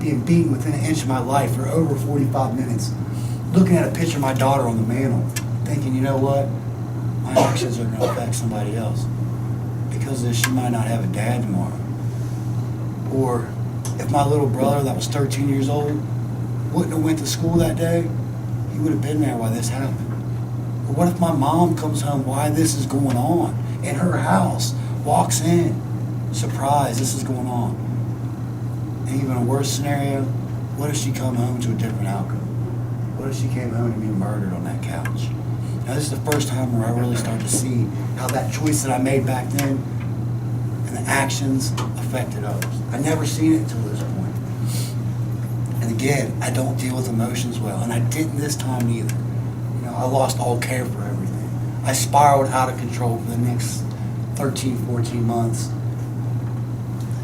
being beaten within an inch of my life for over 45 minutes, looking at a picture of my daughter on the mantle, thinking, you know what, my actions are going to affect somebody else. Because of this, she might not have a dad tomorrow. Or if my little brother that was 13 years old wouldn't have went to school that day, he would have been there while this happened. Or what if my mom comes home while this is going on in her house, walks in, surprise, this is going on. And even a worse scenario, what if she come home to a different outcome? What if she came home to be murdered on that couch? Now this is the first time where I really start to see how that choice that I made back then and the actions affected others. I never seen it until this point. And again, I don't deal with emotions well, and I didn't this time either. You know, I lost all care for everything. I spiraled out of control for the next 13, 14 months.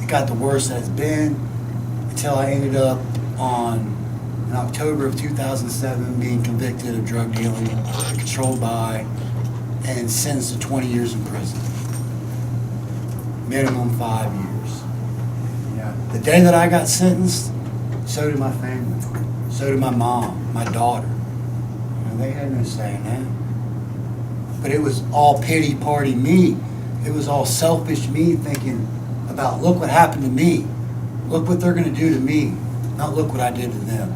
It got the worst that it's been until I ended up in October of 2007 being convicted of drug dealing, controlled by, and sentenced to 20 years in prison. Minimum 5 years. Yeah. The day that I got sentenced, so did my family. So did my mom, my daughter. You know, they had no say in that. But it was all pity party me. It was all selfish me thinking about, look what happened to me. Look what they're going to do to me. Not look what I did to them.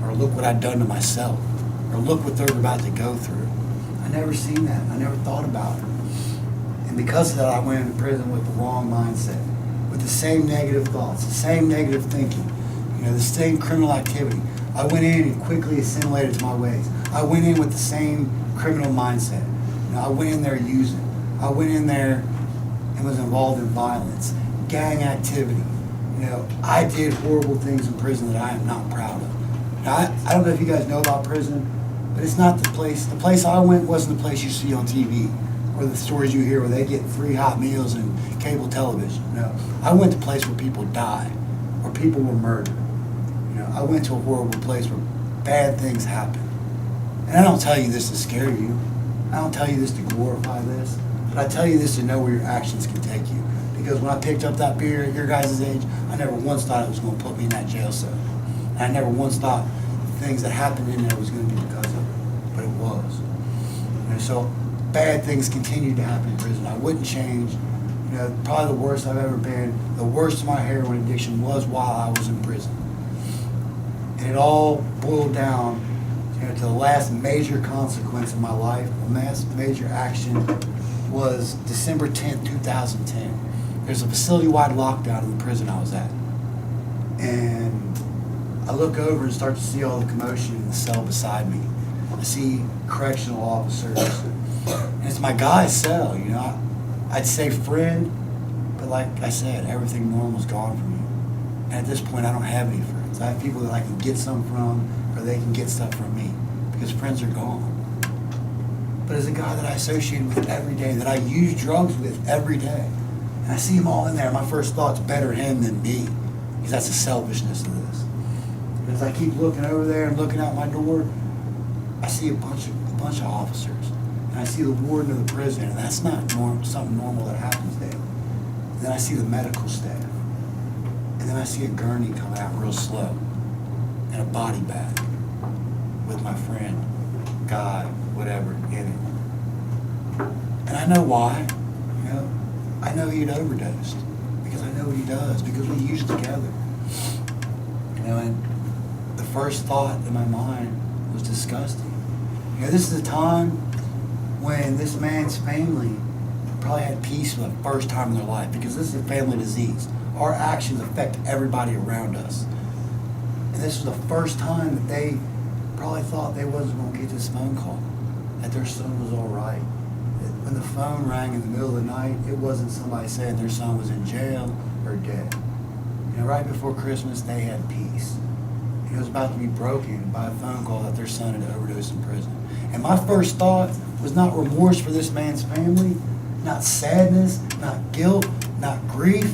Or look what I'd done to myself. Or look what they're about to go through. I never seen that. I never thought about it. And because of that, I went into prison with the wrong mindset. With the same negative thoughts, the same negative thinking. You know, the same criminal activity. I went in and quickly assimilated to my ways. I went in with the same criminal mindset. You know, I went in there using. I went in there and was involved in violence, gang activity. You know, I did horrible things in prison that I am not proud of. Now, I don't know if you guys know about prison, but it's not the place. The place I went wasn't the place you see on TV or the stories you hear where they get free hot meals and cable television. No, I went to a place where people died, where people were murdered. You know, I went to a horrible place where bad things happen. And I don't tell you this to scare you. I don't tell you this to glorify this. But I tell you this to know where your actions can take you. Because when I picked up that beer at your guys' age, I never once thought it was going to put me in that jail cell. And I never once thought the things that happened in there was going to be because of it. But it was. You know, so bad things continued to happen in prison. I wouldn't change. You know, probably the worst I've ever been. The worst of my heroin addiction was while I was in prison. And it all boiled down, you know, to the last major consequence of my life, the last major action was December 10th, 2010. There's a facility-wide lockdown in the prison I was at. And I look over and start to see all the commotion in the cell beside me. I see correctional officers. And it's my guy's cell, you know. I'd say friend, but like I said, everything normal's gone from me. And at this point, I don't have any friends. I have people that I can get something from, or they can get stuff from me, because friends are gone. But as a guy that I associated with every day, that I use drugs with every day, and I see them all in there, my first thought's better him than me, because that's the selfishness of this. And as I keep looking over there and looking out my door, I see a bunch of officers, and I see the warden of the prison, and that's not something normal that happens there. And then I see the medical staff, and then I see a gurney coming out real slow, and a body bag with my friend, guy, whatever, in it. And I know why. You know, I know he'd overdosed because I know what he does, because we used together. You know, and the first thought in my mind was disgusting. You know, this is a time when this man's family probably had peace for the first time in their life, because this is a family disease. Our actions affect everybody around us. And this was the first time that they probably thought they wasn't going to get this phone call, that their son was all right. That when the phone rang in the middle of the night, it wasn't somebody saying their son was in jail or dead. You know, right before Christmas, they had peace. It was about to be broken by a phone call that their son had overdosed in prison. And my first thought was not remorse for this man's family, not sadness, not guilt, not grief.